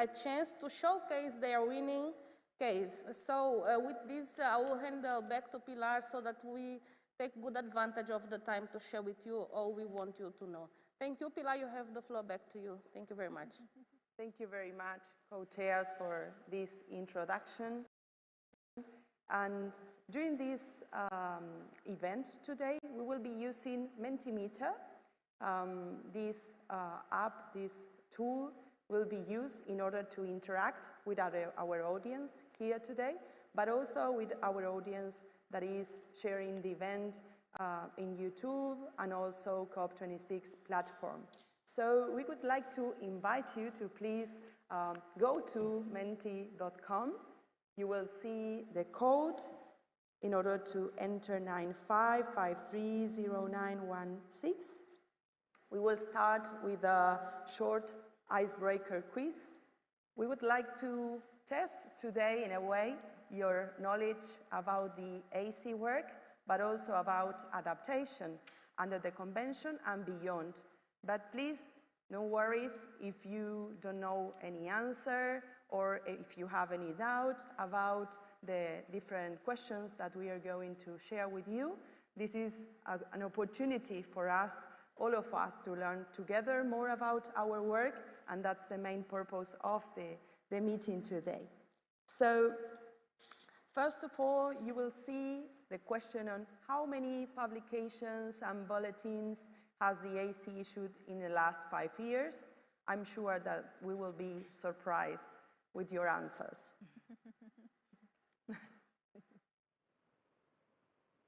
a chance to showcase their winning case. So with this, I will hand back to Pilar so that we take good advantage of the time to share with you all we want you to know. Thank you, Pilar. You have the floor back to you. Thank you very much. Thank you very much, co-chairs, for this introduction. And during this event today, we will be using Mentimeter. This app, this tool, will be used in order to interact with our audience here today, but also with our audience that is sharing the event in YouTube and also COP26 platform. So we would like to invite you to please go to menti.com. You will see the code in order to enter 95530916. We will start with a short icebreaker quiz. We would like to test today, in a way, your knowledge about the AC work, but also about adaptation under the convention and beyond. But please, no worries if you don't know any answer or if you have any doubt about the different questions that we are going to share with you. This is an opportunity for us, all of us, to learn together more about our work, and that's the main purpose of the meeting today. So, first of all, you will see the question on how many publications and bulletins has the AC issued in the last 5 years. I'm sure that we will be surprised with your answers.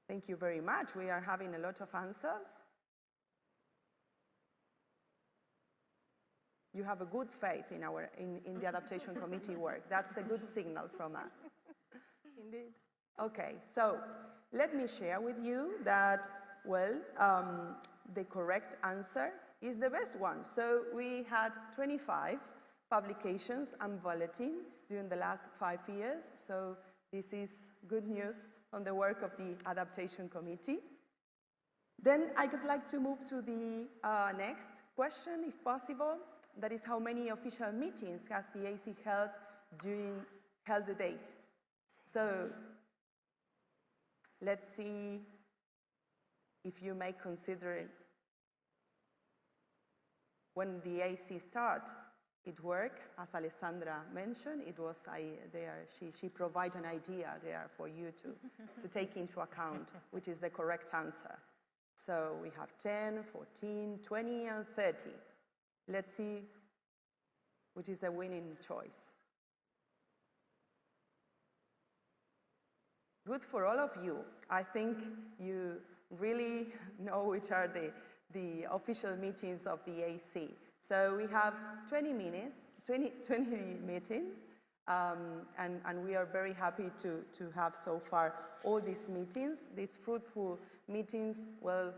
Thank you very much. We are having a lot of answers. You have a good faith in the adaptation committee work. That's a good signal from us. Indeed. Okay, so let me share with you that, well, the correct answer is the best one. So we had 25 publications and bulletins during the last 5 years. So this is good news on the work of the adaptation committee. Then I would like to move to the next question, if possible. That is, how many official meetings has the AC held the date? So let's see if you may consider when the AC start its work. As Alessandra mentioned, it was she provided an idea there for you to take into account, which is the correct answer. So we have 10, 14, 20, and 30. Let's see which is the winning choice. Good for all of you. I think you really know which are the official meetings of the AC. So we have 20 meetings, and we are very happy to have so far all these meetings. These fruitful meetings will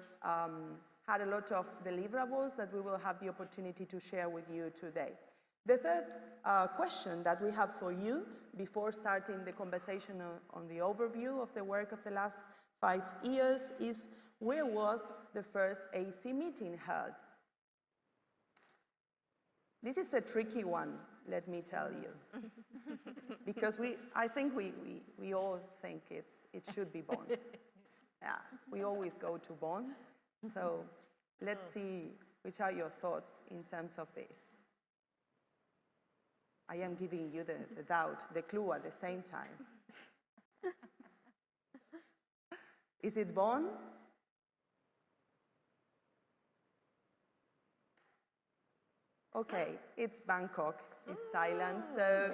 had a lot of deliverables that we will have the opportunity to share with you today. The third question that we have for you before starting the conversation on the overview of the work of the last 5 years is, where was the first AC meeting held? This is a tricky one, let me tell you, because I think we all think it should be Bonn. Yeah, we always go to Bonn. So let's see which are your thoughts in terms of this. I am giving you the doubt, the clue at the same time. Is it Bonn? Okay, it's Bangkok, it's Thailand. So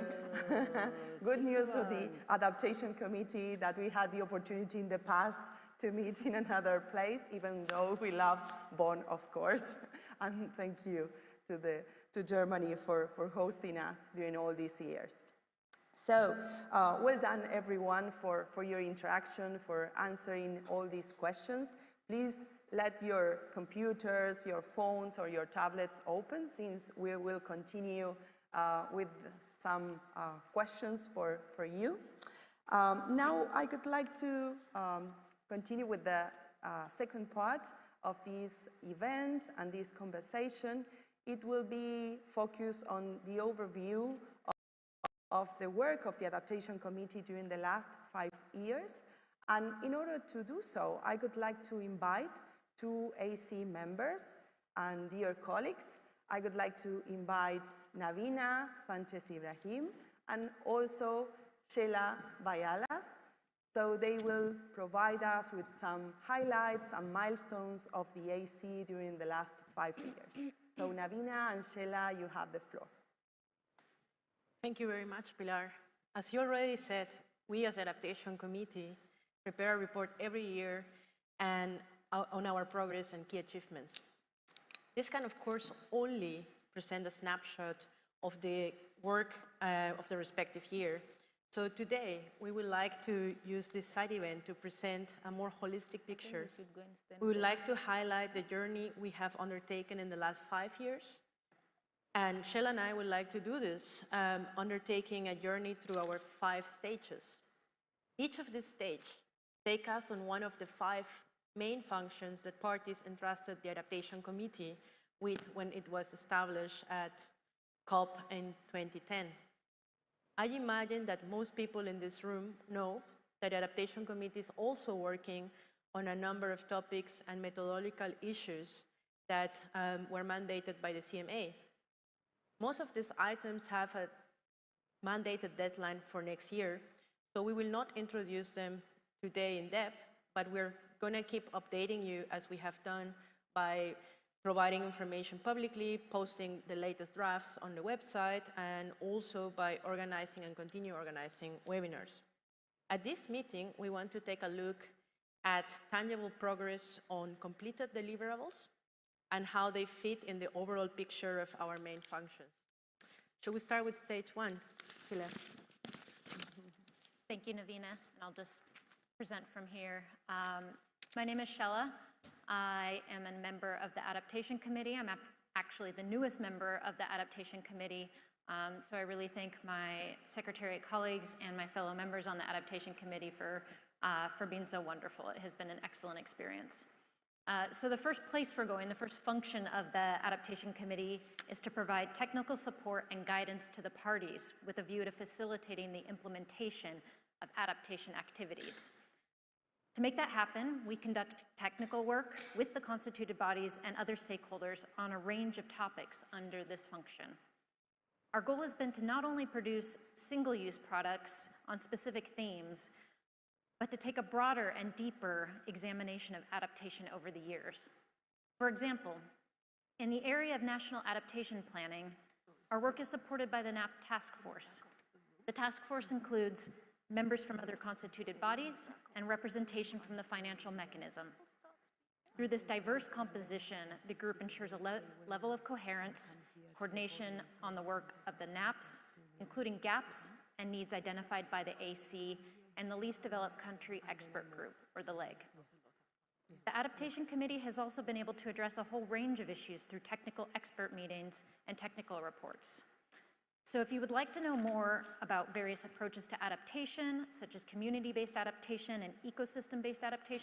good news for the adaptation committee that we had the opportunity in the past to meet in another place, even though we love Bonn, of course. And thank you to Germany for hosting us during all these years. So well done, everyone, for your interaction, for answering all these questions. Please let your computers, your phones, or your tablets open, since we will continue with some questions for you. Now I would like to continue with the second part of this event and this conversation, It will be focused on the overview of the work of the Adaptation Committee during the last 5 years. And in order to do so, I would like to invite 2 AC members and dear colleagues. I would like to invite Navina Sanchez Ibrahim and also Sheila Bayalas. So they will provide us with some highlights and milestones of the AC during the last 5 years. So Navina and Sheila, you have the floor. Thank you very much, Pilar. As you already said, we as Adaptation Committee prepare a report every year and on our progress and key achievements. This can, of course, only present a snapshot of the work of the respective year. So today, we would like to use this side event to present a more holistic picture. We would like to highlight the journey we have undertaken in the last 5 years. And Sheila and I would like to do this, undertaking a journey through our 5 stages. Each of these stages take us on one of the 5 main functions that parties entrusted the Adaptation Committee with when it was established at COP in 2010. I imagine that most people in this room know that the Adaptation Committee is also working on a number of topics and methodological issues that were mandated by the CMA. Most of these items have a mandated deadline for next year, so we will not introduce them today in depth, but we're going to keep updating you as we have done by providing information publicly, posting the latest drafts on the website, and also by organizing and continue organizing webinars. At this meeting, we want to take a look at tangible progress on completed deliverables and how they fit in the overall picture of our main functions. Shall we start with stage 1? Pilar. Thank you, Navina, and I'll just present from here. My name is Sheila. I am a member of the Adaptation Committee. I'm actually the newest member of the Adaptation Committee, so I really thank my Secretariat colleagues and my fellow members on the Adaptation Committee for being so wonderful. It has been an excellent experience. So the first place we're going, the first function of the Adaptation Committee is to provide technical support and guidance to the parties with a view to facilitating the implementation of adaptation activities. To make that happen, we conduct technical work with the constituted bodies and other stakeholders on a range of topics under this function. Our goal has been to not only produce single-use products on specific themes, but to take a broader and deeper examination of adaptation over the years. For example, in the area of national adaptation planning, our work is supported by the NAP Task Force. The task force includes members from other constituted bodies and representation from the financial mechanism. Through this diverse composition, the group ensures a level of coherence, coordination on the work of the NAPs, including gaps and needs identified by the AC and the Least Developed Country Expert Group, or the LEG. The Adaptation Committee has also been able to address a whole range of issues through technical expert meetings and technical reports. So if you would like to know more about various approaches to adaptation, such as community-based adaptation and ecosystem-based adaptation,